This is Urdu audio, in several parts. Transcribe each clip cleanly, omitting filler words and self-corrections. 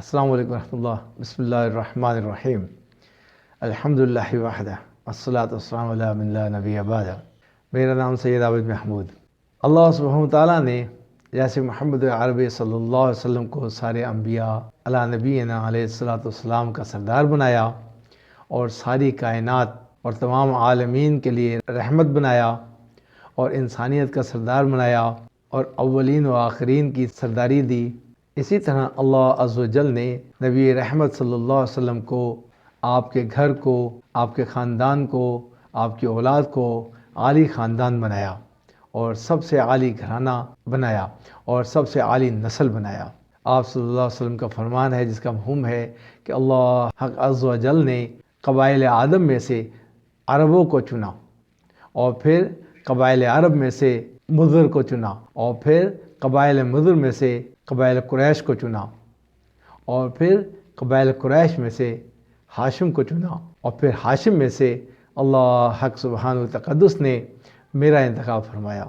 السلام علیکم ورحمۃ اللہ. بسم اللہ الرحمن الرحیم. الحمدللہ وحدہ والصلاۃ والسلام علی من لا نبی بعدہ. میرا نام سید عابد محمود. اللہ سبحانہ وتعالیٰ نے جیسے محمد عربی صلی اللہ علیہ وسلم کو سارے انبیاء علی نبینا علیہ الصلاۃ والسلام کا سردار بنایا اور ساری کائنات اور تمام عالمین کے لیے رحمت بنایا اور انسانیت کا سردار بنایا اور اولین و آخرین کی سرداری دی، اسی طرح اللہ عز و جل نے نبی رحمت صلی اللہ علیہ وسلم کو، آپ کے گھر کو، آپ کے خاندان کو، آپ کی اولاد کو عالی خاندان بنایا اور سب سے عالی گھرانہ بنایا اور سب سے عالی نسل بنایا. آپ صلی اللہ علیہ وسلم کا فرمان ہے جس کا مفہوم ہے کہ اللہ حق عز و جل نے قبائل آدم میں سے عربوں کو چنا اور پھر قبائل عرب میں سے مضر کو چنا اور پھر قبائل مضر میں سے قبائل قریش کو چنا اور پھر قبائل قریش میں سے ہاشم کو چنا اور پھر ہاشم میں سے اللہ حق سبحانہ تقدس نے میرا انتخاب فرمایا.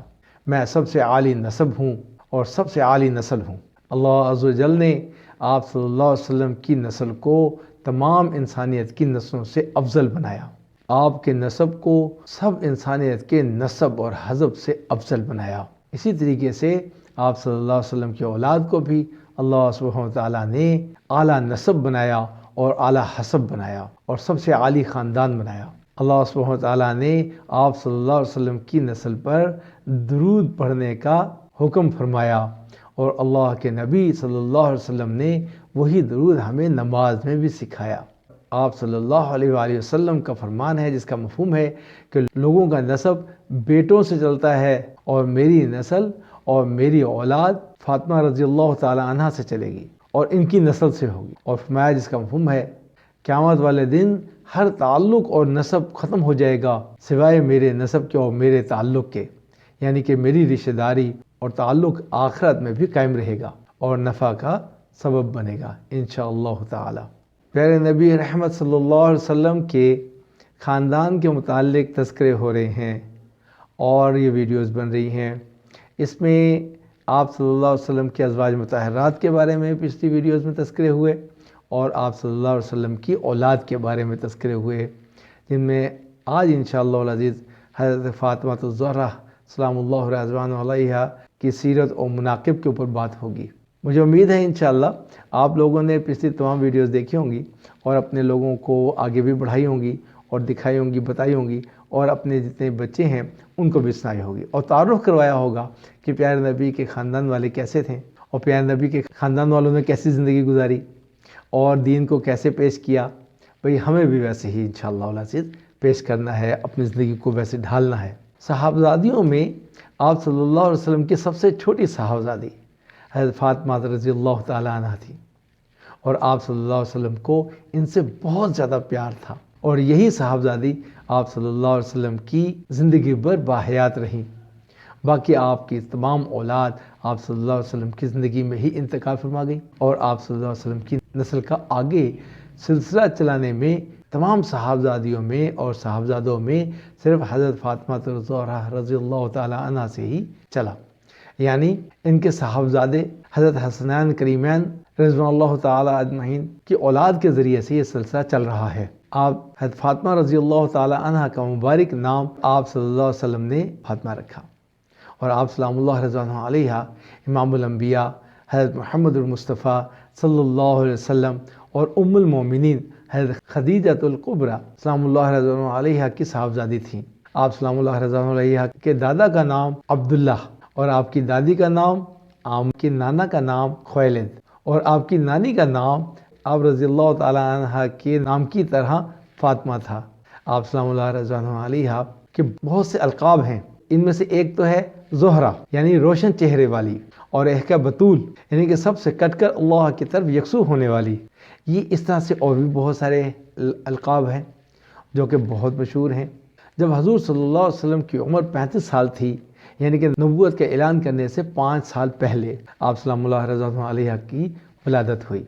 میں سب سے عالی نسب ہوں اور سب سے عالی نسل ہوں. اللہ عز و جل نے آپ صلی اللہ علیہ وسلم کی نسل کو تمام انسانیت کی نسلوں سے افضل بنایا. آپ کے نسب کو سب انسانیت کے نسب اور حسب سے افضل بنایا. اسی طریقے سے آپ صلی اللہ علیہ وسلم کی اولاد کو بھی اللہ سبحانہ وتعالیٰ نے اعلیٰ نسب بنایا اور اعلیٰ حسب بنایا اور سب سے عالی خاندان بنایا. اللہ سبحانہ وتعالیٰ نے آپ صلی اللہ علیہ وسلم کی نسل پر درود پڑھنے کا حکم فرمایا اور اللہ کے نبی صلی اللہ علیہ وسلم نے وہی درود ہمیں نماز میں بھی سکھایا. آپ صلی اللہ علیہ وآلہ وسلم کا فرمان ہے جس کا مفہوم ہے کہ لوگوں کا نسب بیٹوں سے چلتا ہے اور میری نسل اور میری اولاد فاطمہ رضی اللہ تعالی عنہ سے چلے گی اور ان کی نسل سے ہوگی. اور فرمایا جس کا مفہوم ہے قیامت والے دن ہر تعلق اور نسب ختم ہو جائے گا سوائے میرے نسب کے اور میرے تعلق کے، یعنی کہ میری رشتہ داری اور تعلق آخرت میں بھی قائم رہے گا اور نفع کا سبب بنے گا انشاءاللہ تعالی. پیارے نبی رحمت صلی اللہ علیہ وسلم کے خاندان کے متعلق تذکرے ہو رہے ہیں اور یہ ویڈیوز بن رہی ہیں. اس میں آپ صلی اللہ علیہ وسلم کے ازواج مطہرات کے بارے میں پچھلی ویڈیوز میں تذکرے ہوئے اور آپ صلی اللہ علیہ وسلم کی اولاد کے بارے میں تذکرے ہوئے، جن میں آج انشاءاللہ العزیز حضرت فاطمہ الزہرا سلام اللہ رضوان علیہا کی سیرت اور مناقب کے اوپر بات ہوگی. مجھے امید ہے انشاءاللہ آپ لوگوں نے پچھلی تمام ویڈیوز دیکھی ہوں گی اور اپنے لوگوں کو آگے بھی بڑھائی ہوں گی اور دکھائی ہوں گی، بتائی ہوں گی اور اپنے جتنے بچے ہیں ان کو بھی سنائی ہوگی اور تعارف کروایا ہوگا کہ پیارے نبی کے خاندان والے کیسے تھے اور پیارے نبی کے خاندان والوں نے کیسی زندگی گزاری اور دین کو کیسے پیش کیا. بھئی ہمیں بھی ویسے ہی انشاءاللہ العزیز پیش کرنا ہے، اپنی زندگی کو ویسے ڈھالنا ہے. صحابزادیوں میں آپ صلی اللہ علیہ وسلم کی سب سے چھوٹی صحابزادی حضرت فاطمہ رضی اللہ تعالی عنہ تھی اور آپ صلی اللہ علیہ وسلم کو ان سے بہت زیادہ پیار تھا اور یہی صحابزادی آپ صلی اللہ علیہ وسلم کی زندگی بھر باحیات رہیں. باقی آپ کی تمام اولاد آپ صلی اللہ علیہ وسلم کی زندگی میں ہی انتقال فرما گئی اور آپ صلی اللہ علیہ وسلم کی نسل کا آگے سلسلہ چلانے میں تمام صحابزادیوں میں اور صحابزادوں میں صرف حضرت فاطمہ الزہرا رضی اللہ تعالی عنہ سے ہی چلا، یعنی ان کے صحابزادے حضرت حسنین کریمین رضوان اللہ تعالی اجمعین کی اولاد کے ذریعے سے یہ سلسلہ چل رہا ہے. آپ حضرت فاطمہ رضی اللہ تعالی عنہ کا مبارک نام آپ صلی اللہ علیہ وسلم نے فاطمہ رکھا اور آپ سلام اللہ رضوان علیہ امام الانبیاء حضرت محمد المصطفیٰ صلی اللہ علیہ وسلم اور ام المومنین حضرت خدیجہ الکبریٰ سلام اللہ رضوان علیہ کی صاحبزادی تھیں. آپ سلام اللہ رضوان علیہ کے دادا کا نام عبداللہ اور آپ کی دادی کا نام آپ کی نانا کا نام خویلد اور آپ کی نانی کا نام آپ رضی اللہ تعالی عنہ کے نام کی طرح فاطمہ تھا. آپ سلام اللہ رضوان علیہ کے بہت سے القاب ہیں، ان میں سے ایک تو ہے زہرا یعنی روشن چہرے والی اور ایک ہے بطول یعنی کہ سب سے کٹ کر اللہ کی طرف یکسو ہونے والی. یہ اس طرح سے اور بھی بہت سارے القاب ہیں جو کہ بہت مشہور ہیں. جب حضور صلی اللہ علیہ وسلم کی عمر 35 سال تھی، یعنی کہ نبوت کا اعلان کرنے سے 5 سال پہلے آپ سلام اللہ رضوان علیہ کی ولادت ہوئی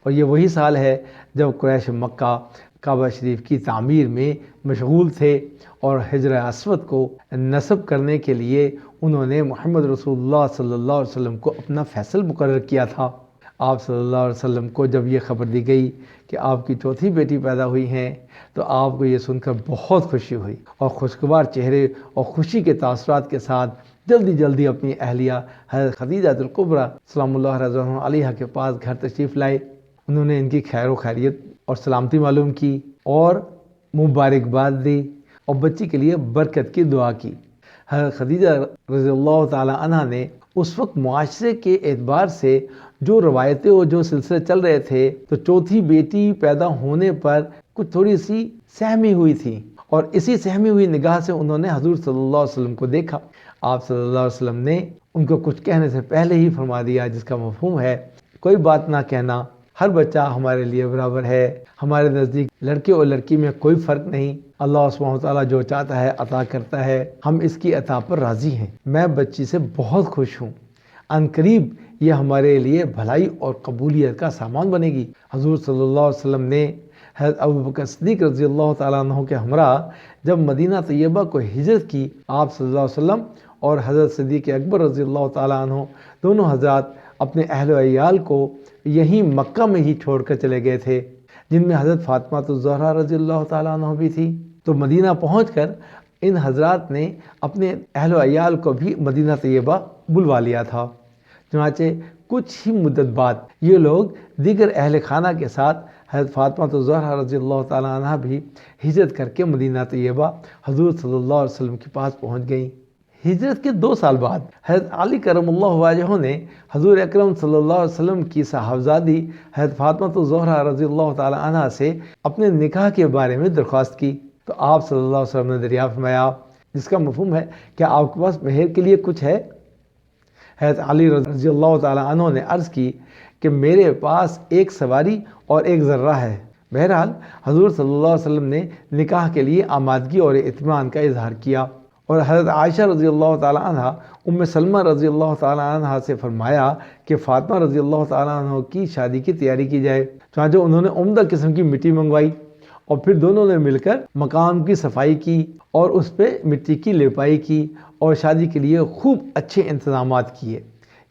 اور یہ وہی سال ہے جب قریش مکہ کعبہ شریف کی تعمیر میں مشغول تھے اور حجر اسود کو نصب کرنے کے لیے انہوں نے محمد رسول اللہ صلی اللہ علیہ وسلم کو اپنا فیصل مقرر کیا تھا. آپ صلی اللہ علیہ وسلم کو جب یہ خبر دی گئی کہ آپ کی چوتھی بیٹی پیدا ہوئی ہیں تو آپ کو یہ سن کر بہت خوشی ہوئی، اور خوشگوار چہرے اور خوشی کے تاثرات کے ساتھ جلدی اپنی اہلیہ حضرت خدیجہ الکبریٰ سلام اللہ علیہا کے پاس گھر تشریف لائے۔ انہوں نے ان کی خیر و خیریت اور سلامتی معلوم کی اور مبارکباد دی اور بچی کے لیے برکت کی دعا کی۔ حضرت خدیجہ رضی اللہ تعالی عنہ نے اس وقت معاشرے کے اعتبار سے جو روایتیں اور جو سلسلے چل رہے تھے تو چوتھی بیٹی پیدا ہونے پر کچھ تھوڑی سی سہمی ہوئی تھی، اور اسی سہمی ہوئی نگاہ سے انہوں نے حضور صلی اللہ علیہ وسلم کو دیکھا۔ آپ صلی اللہ علیہ وسلم نے ان کو کچھ کہنے سے پہلے ہی فرما دیا، جس کا مفہوم ہے کوئی بات نہ کہنا، ہر بچہ ہمارے لیے برابر ہے، ہمارے نزدیک لڑکے اور لڑکی میں کوئی فرق نہیں، اللہ سبحانہ وتعالیٰ جو چاہتا ہے عطا کرتا ہے، ہم اس کی عطا پر راضی ہیں، میں بچی سے بہت خوش ہوں، عن قریب یہ ہمارے لیے بھلائی اور قبولیت کا سامان بنے گی۔ حضور صلی اللہ علیہ وسلم نے حضرت ابوبکر صدیق رضی اللہ تعالیٰ عنہ کے ہمراہ جب مدینہ طیبہ کو ہجرت کی، آپ صلی اللہ علیہ وسلم اور حضرت صدیق اکبر رضی اللہ تعالیٰ عنہ دونوں حضرات اپنے اہل و عیال کو یہیں مکہ میں ہی چھوڑ کر چلے گئے تھے، جن میں حضرت فاطمہ الزہرا رضی اللہ تعالیٰ عنہ بھی تھی۔ تو مدینہ پہنچ کر ان حضرات نے اپنے اہل و عیال کو بھی مدینہ طیبہ بلوا لیا تھا۔ چنانچہ کچھ ہی مدت بعد یہ لوگ دیگر اہل خانہ کے ساتھ حضرت فاطمہ الزہرا رضی اللہ تعالیٰ عنہ بھی ہجرت کر کے مدینہ طیبہ حضور صلی اللہ علیہ وسلم کے پاس پہنچ گئیں۔ ہجرت کے 2 سال بعد حضرت علی کرم اللہ وجہہ نے حضور اکرم صلی اللہ علیہ وسلم کی صاحبزادی حضرت فاطمہ الزہرا رضی اللہ تعالیٰ عنہ سے اپنے نکاح کے بارے میں درخواست کی، تو آپ صلی اللہ علیہ وسلم نے دریافت فرمایا، جس کا مفہوم ہے کہ آپ کے پاس مہر کے لیے کچھ ہے؟ حضرت علی رضی اللہ تعالیٰ عنہ نے عرض کی کہ میرے پاس ایک سواری اور ایک ذرہ ہے۔ بہرحال حضور صلی اللہ علیہ وسلم نے نکاح کے لیے آمادگی اور اطمینان کا اظہار کیا، اور حضرت عائشہ رضی اللہ تعالیٰ عنہ ام سلمہ رضی اللہ تعالیٰ عنہ سے فرمایا کہ فاطمہ رضی اللہ تعالیٰ عنہ کی شادی کی تیاری کی جائے۔ چنانچہ انہوں نے عمدہ قسم کی مٹی منگوائی اور پھر دونوں نے مل کر مقام کی صفائی کی اور اس پہ مٹی کی لیپائی کی اور شادی کے لیے خوب اچھے انتظامات کیے،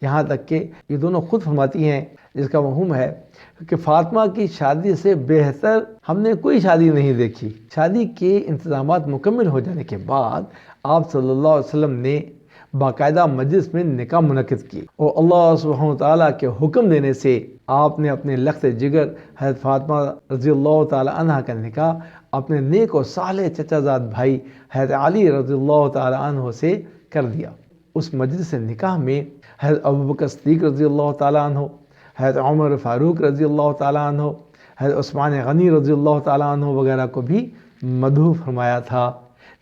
یہاں تک کہ یہ دونوں خود فرماتی ہیں، جس کا مفہوم ہے کہ فاطمہ کی شادی سے بہتر ہم نے کوئی شادی نہیں دیکھی۔ شادی کے انتظامات مکمل ہو جانے کے بعد آپ صلی اللہ علیہ وسلم نے باقاعدہ مجلس میں نکاح منعقد کی، اور اللہ سبحانہ تعالیٰ کے حکم دینے سے آپ نے اپنے لخت جگر حضرت فاطمہ رضی اللہ تعالیٰ عنہ کا نکاح اپنے نیک و صالح چچا زاد بھائی حضرت علی رضی اللہ تعالیٰ عنہ سے کر دیا۔ اس مجلس نکاح میں حضرت ابوبکر صدیق رضی اللہ تعالیٰ عنہ، حضرت عمر فاروق رضی اللہ تعالیٰ عنہ، حضرت عثمان غنی رضی اللہ تعالیٰ عنہ وغیرہ کو بھی مدعو فرمایا تھا۔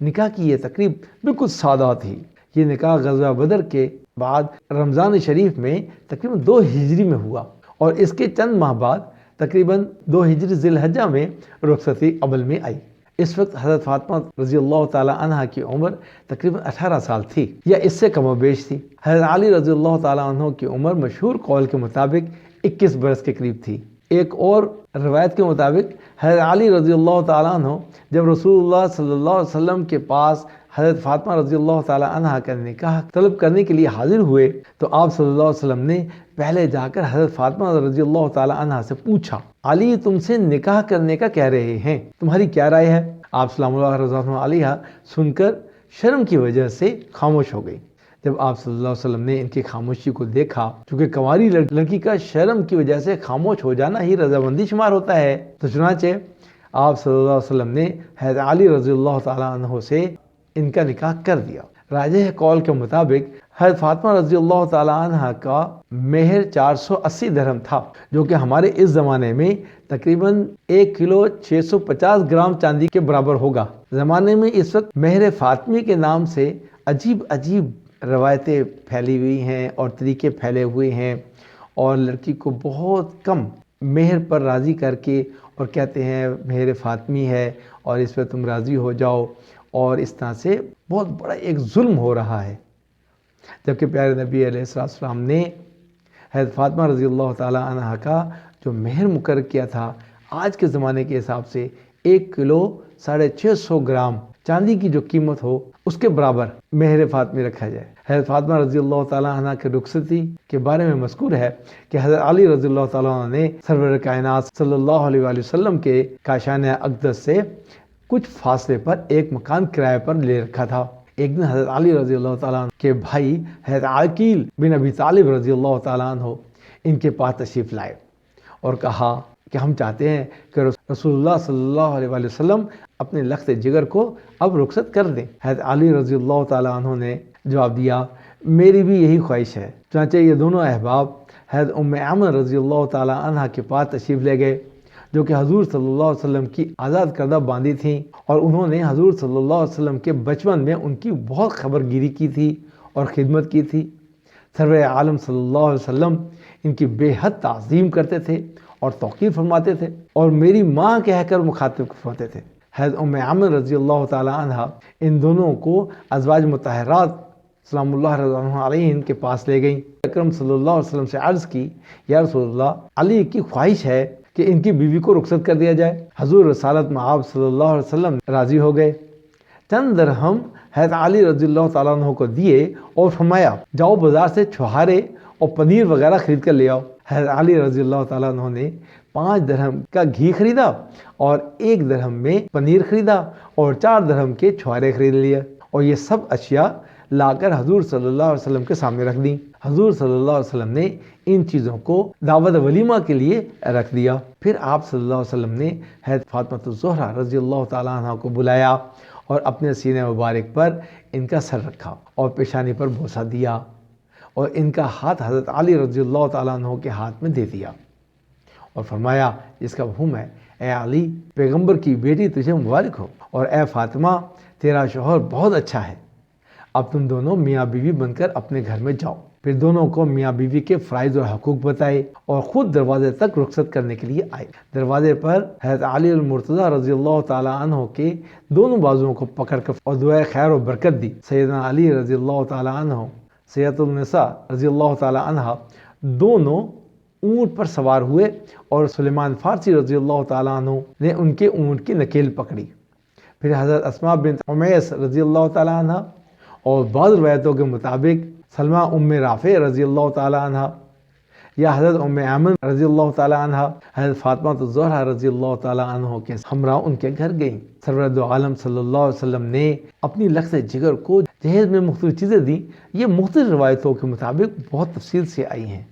نکاح کی یہ تقریب بالکل سادہ تھی۔ یہ نکاح غزوہ بدر کے بعد رمضان شریف میں تقریباً 2 ہجری میں ہوا، اور اس کے چند ماہ بعد تقریباً 2 ہجری ذی الحجہ میں رخصتی عمل میں آئی۔ اس وقت حضرت فاطمہ رضی اللہ تعالیٰ عنہ کی عمر تقریباً 18 سال تھی یا اس سے کم و بیش تھی۔ حضرت علی رضی اللہ تعالیٰ عنہ کی عمر مشہور قول کے مطابق 21 برس کے قریب تھی۔ ایک اور روایت کے مطابق حضرت علی رضی اللہ تعالیٰ عنہ جب رسول اللہ صلی اللہ علیہ وسلم کے پاس حضرت فاطمہ رضی اللہ تعالیٰ عنہ کا نکاح طلب کرنے کے لیے حاضر ہوئے تو آپ صلی اللہ علیہ وسلم نے پہلے جا کر حضرت فاطمہ رضی اللہ تعالیٰ عنہ سے پوچھا، علی تم سے نکاح کرنے کا کہہ رہے ہیں، تمہاری کیا رائے ہے؟ آپ سلام اللہ رضی اللہ علیہ سن کر شرم کی وجہ سے خاموش ہو گئی۔ جب آپ صلی اللہ علیہ وسلم نے ان کی خاموشی کو دیکھا، چونکہ کنواری لڑکی کا شرم کی وجہ سے خاموش ہو جانا ہی رضامندی شمار ہوتا ہے، تو چنانچہ آپ صلی اللہ علیہ وسلم نے حضرت علی رضی اللہ تعالیٰ عنہ سے ان کا نکاح کر دیا۔ راجح قول کے مطابق حضرت فاطمہ رضی اللہ تعالیٰ عنہ کا مہر 480 درہم تھا، جو کہ ہمارے اس زمانے میں تقریباً 1 کلو 650 گرام چاندی کے برابر ہوگا۔ زمانے میں اس وقت مہر فاطمی کے نام سے عجیب روایتیں پھیلی ہوئی ہیں اور طریقے پھیلے ہوئے ہیں، اور لڑکی کو بہت کم مہر پر راضی کر کے اور کہتے ہیں مہر فاطمی ہے اور اس پہ تم راضی ہو جاؤ، اور اس طرح سے بہت بڑا ایک ظلم ہو رہا ہے۔ جبکہ پیارے نبی علیہ السلام نے حضرت فاطمہ رضی اللہ تعالیٰ عنہ کا جو مہر مقرر کیا تھا، آج کے زمانے کے حساب سے 1 کلو 650 گرام چاندی کی جو قیمت ہو اس کے برابر مہر فاطمی رکھا جائے۔ حضرت فاطمہ رضی اللہ تعالیٰ عنہ کے رخصتی کے بارے میں مذکور ہے کہ حضرت علی رضی اللہ تعالیٰ عنہ نے سرور کائنات صلی اللہ علیہ وآلہ وسلم کے کاشانہ اقدس سے کچھ فاصلے پر ایک مکان کرائے پر لے رکھا تھا۔ ایک دن حضرت علی رضی اللہ تعالیٰ عنہ کے بھائی حضرت عقیل بن ابی طالب رضی اللہ تعالیٰ عنہ ان کے پاس تشریف لائے اور کہا کہ ہم چاہتے ہیں کہ رسول اللہ صلی اللہ علیہ وآلہ وسلم اپنے لخت جگر کو اب رخصت کر دیں۔ حضرت علی رضی اللہ تعالیٰ عنہ نے جواب دیا، میری بھی یہی خواہش ہے۔ چنانچہ یہ دونوں احباب حضرت ام ایمن رضی اللہ تعالیٰ عنہ کے پاس تشریف لے گئے، جو کہ حضور صلی اللہ علیہ وسلم کی آزاد کردہ باندی تھیں، اور انہوں نے حضور صلی اللہ علیہ وسلم کے بچپن میں ان کی بہت خبر گیری کی تھی اور خدمت کی تھی۔ سرور عالم صلی اللہ علیہ وسلم ان کی بے حد تعظیم کرتے تھے اور توقیر فرماتے تھے، اور میری ماں کہہ کر مخاطب فرماتے تھے۔ حضرت ام ایمن رضی اللہ تعالی عنہ ان دونوں کو ازواج مطہرات سلام اللہ علیہن کے پاس لے گئیں۔ اکرم صلی اللہ علیہ وسلم سے عرض کی، یا رسول اللہ، علی کی خواہش ہے کہ ان کی بیوی کو رخصت کر دیا جائے۔ حضور رسالت مآب صلی اللہ علیہ وسلم راضی ہو گئے، چند درہم حضرت علی رضی اللہ تعالیٰ عنہ کو دیے اور فرمایا، جاؤ بازار سے چھہارے اور پنیر وغیرہ خرید کر لے آؤ۔ حضرت علی رضی اللہ تعالیٰ عنہ نے 5 درہم کا گھی خریدا اور 1 درہم میں پنیر خریدا اور 4 درہم کے چھہارے خرید لیے، اور یہ سب اشیاء لا کر حضور صلی اللہ علیہ وسلم کے سامنے رکھ دیں۔ حضور صلی اللہ علیہ وسلم نے ان چیزوں کو دعوت ولیمہ کے لیے رکھ دیا۔ پھر آپ صلی اللہ علیہ وسلم نے حضرت فاطمہ الزہرا رضی اللہ تعالیٰ عنہ کو بلایا اور اپنے سینے مبارک پر ان کا سر رکھا اور پیشانی پر بوسہ دیا، اور ان کا ہاتھ حضرت علی رضی اللہ تعالیٰ عنہ کے ہاتھ میں دے دیا اور فرمایا، جس کا مفہوم ہے، اے علی، پیغمبر کی بیٹی تجھے مبارک ہو، اور اے فاطمہ، تیرا شوہر بہت اچھا ہے، اب تم دونوں میاں بیوی بن کر اپنے گھر میں جاؤ۔ پھر دونوں کو میاں بیوی کے فرائض اور حقوق بتائے اور خود دروازے تک رخصت کرنے کے لیے آئے۔ دروازے پر حضرت علی المرتضیٰ رضی اللہ تعالیٰ عنہ کے دونوں بازوؤں کو پکڑ کر اور دعائے خیر و برکت دی۔ سیدنا علی رضی اللہ تعالیٰ عنہ، سیدۃ النساء رضی اللہ تعالیٰ عنہ دونوں اونٹ پر سوار ہوئے، اور سلیمان فارسی رضی اللہ تعالیٰ عنہ نے ان کے اونٹ کی نکیل پکڑی۔ پھر حضرت اسماء بنت امیس رضی اللہ تعالیٰ عنہ اور بعض روایتوں کے مطابق سلمہ ام رافع رضی اللہ تعالیٰ عنہ یا حضرت ام ایمن رضی اللہ تعالیٰ عنہ حضرت فاطمہ الزہرا رضی اللہ تعالیٰ عنہ کے ہمراہ ان کے گھر گئیں۔ سرور دو عالم صلی اللہ علیہ وسلم نے اپنی لخت جگر کو جہیز میں مختلف چیزیں دیں۔ یہ مختلف روایتوں کے مطابق بہت تفصیل سے آئی ہیں۔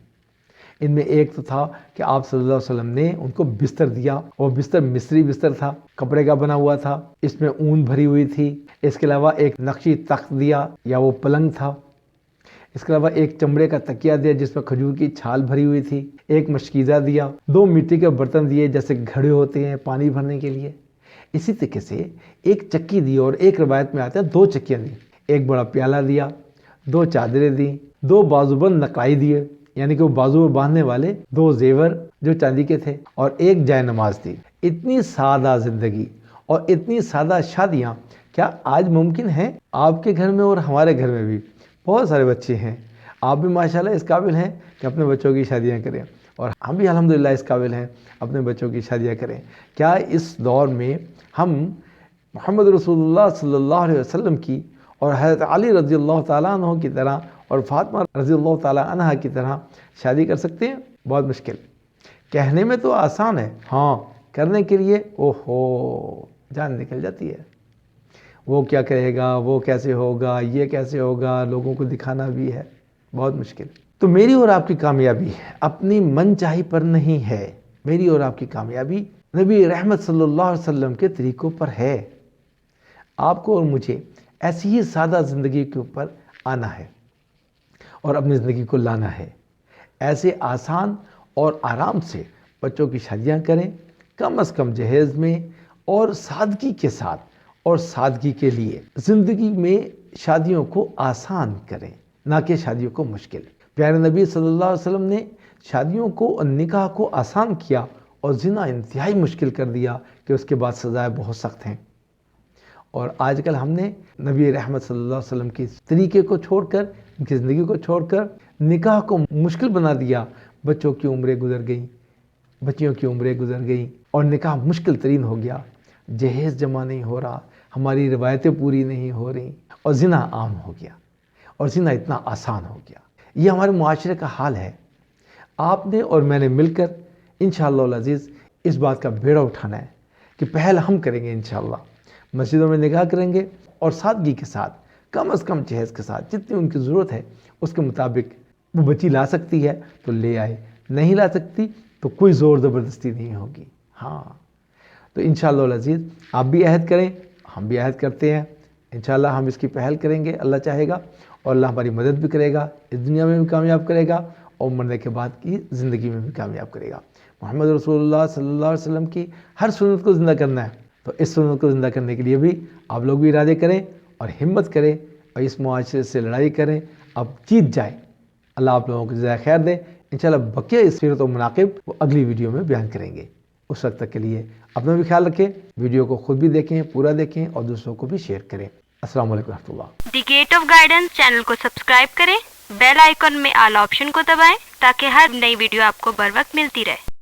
ان میں ایک تو تھا کہ آپ صلی اللہ علیہ وسلم نے ان کو بستر دیا، اور بستر مصری بستر تھا، کپڑے کا بنا ہوا تھا، اس میں اون بھری ہوئی تھی۔ اس کے علاوہ ایک نقشی تخت دیا یا وہ پلنگ تھا۔ اس کے علاوہ ایک چمڑے کا تکیہ دیا جس میں کھجور کی چھال بھری ہوئی تھی۔ ایک مشکیزہ دیا، 2 مٹی کے برتن دیے جیسے گھڑے ہوتے ہیں پانی بھرنے کے لیے۔ اسی طریقے سے ایک چکی دی، اور ایک روایت میں آتا ہے 2 چکیاں دیں۔ ایک بڑا پیالہ دیا، 2 چادریں دیں، 2 بازوبند نقائی دیے، یعنی کہ وہ بازو باندھنے والے 2 زیور جو چاندی کے تھے، اور ایک جائے نماز دی۔ اتنی سادہ زندگی اور اتنی سادہ شادیاں کیا آج ممکن ہیں؟ آپ کے گھر میں اور ہمارے گھر میں بھی بہت سارے بچے ہیں، آپ بھی ماشاءاللہ اس قابل ہیں کہ اپنے بچوں کی شادیاں کریں، اور ہم بھی الحمدللہ اس قابل ہیں اپنے بچوں کی شادیاں کریں۔ کیا اس دور میں ہم محمد رسول اللہ صلی اللہ علیہ وسلم کی اور حضرت علی رضی اللہ تعالیٰ عنہ کی طرح اور فاطمہ رضی اللہ تعالیٰ عنہ کی طرح شادی کر سکتے ہیں؟ بہت مشکل۔ کہنے میں تو آسان ہے، ہاں کرنے کے لیے جان نکل جاتی ہے۔ وہ کیا کہے گا، وہ کیسے ہوگا، یہ کیسے ہوگا، لوگوں کو دکھانا بھی ہے، بہت مشکل۔ تو میری اور آپ کی کامیابی اپنی من چاہی پر نہیں ہے، میری اور آپ کی کامیابی نبی رحمت صلی اللہ علیہ وسلم کے طریقوں پر ہے۔ آپ کو اور مجھے ایسی ہی سادہ زندگی کے اوپر آنا ہے اور اپنی زندگی کو لانا ہے۔ ایسے آسان اور آرام سے بچوں کی شادیاں کریں، کم از کم جہیز میں، اور سادگی کے ساتھ اور سادگی کے لیے زندگی میں شادیوں کو آسان کریں، نہ کہ شادیوں کو مشکل۔ پیارے نبی صلی اللہ علیہ وسلم نے شادیوں کو اور نکاح کو آسان کیا اور زنا انتہائی مشکل کر دیا کہ اس کے بعد سزائیں بہت سخت ہیں۔ اور آج کل ہم نے نبی رحمت صلی اللہ علیہ وسلم کے طریقے کو چھوڑ کر، ان کی زندگی کو چھوڑ کر نکاح کو مشکل بنا دیا۔ بچوں کی عمریں گزر گئیں، بچیوں کی عمریں گزر گئیں، اور نکاح مشکل ترین ہو گیا۔ جہیز جمع نہیں ہو رہا، ہماری روایتیں پوری نہیں ہو رہی اور زنا عام ہو گیا اور زنا اتنا آسان ہو گیا. یہ ہمارے معاشرے کا حال ہے. آپ نے اور میں نے مل کر انشاءاللہ العزیز اس بات کا بیڑا اٹھانا ہے کہ پہل ہم کریں گے انشاءاللہ. مسجدوں میں نگاہ کریں گے اور سادگی کے ساتھ کم از کم جہیز کے ساتھ جتنی ان کی ضرورت ہے اس کے مطابق وہ بچی لا سکتی ہے تو لے آئے, نہیں لا سکتی تو کوئی زور زبردستی نہیں ہوگی. ہاں تو انشاءاللہ العزیز آپ بھی عہد کریں, ہم بھی عہد کرتے ہیں. انشاءاللہ ہم اس کی پہل کریں گے, اللہ چاہے گا, اور اللہ ہماری مدد بھی کرے گا, اس دنیا میں بھی کامیاب کرے گا اور مرنے کے بعد کی زندگی میں بھی کامیاب کرے گا. محمد رسول اللہ صلی اللہ علیہ وسلم کی ہر سنت کو زندہ کرنا ہے, تو اس سنت کو زندہ کرنے کے لیے بھی آپ لوگ بھی ارادے کریں اور ہمت کریں اور اس معاشرے سے لڑائی کریں, اب جیت جائیں. اللہ آپ لوگوں کو جزائے خیر دے. انشاءاللہ بقیہ اس سیرت و مناقب وہ اگلی ویڈیو میں بیان کریں گے. اس وقت تک کے لیے اپنا بھی خیال رکھیں, ویڈیو کو خود بھی دیکھیں, پورا دیکھیں اور دوسروں کو بھی شیئر کریں. السلام علیکم ورحمۃ اللہ. دی گیٹ آف گائیڈنس چینل کو سبسکرائب کریں, بیل آئیکن میں آل آپشن کو دبائیں تاکہ ہر نئی ویڈیو آپ کو بر وقت ملتی رہے.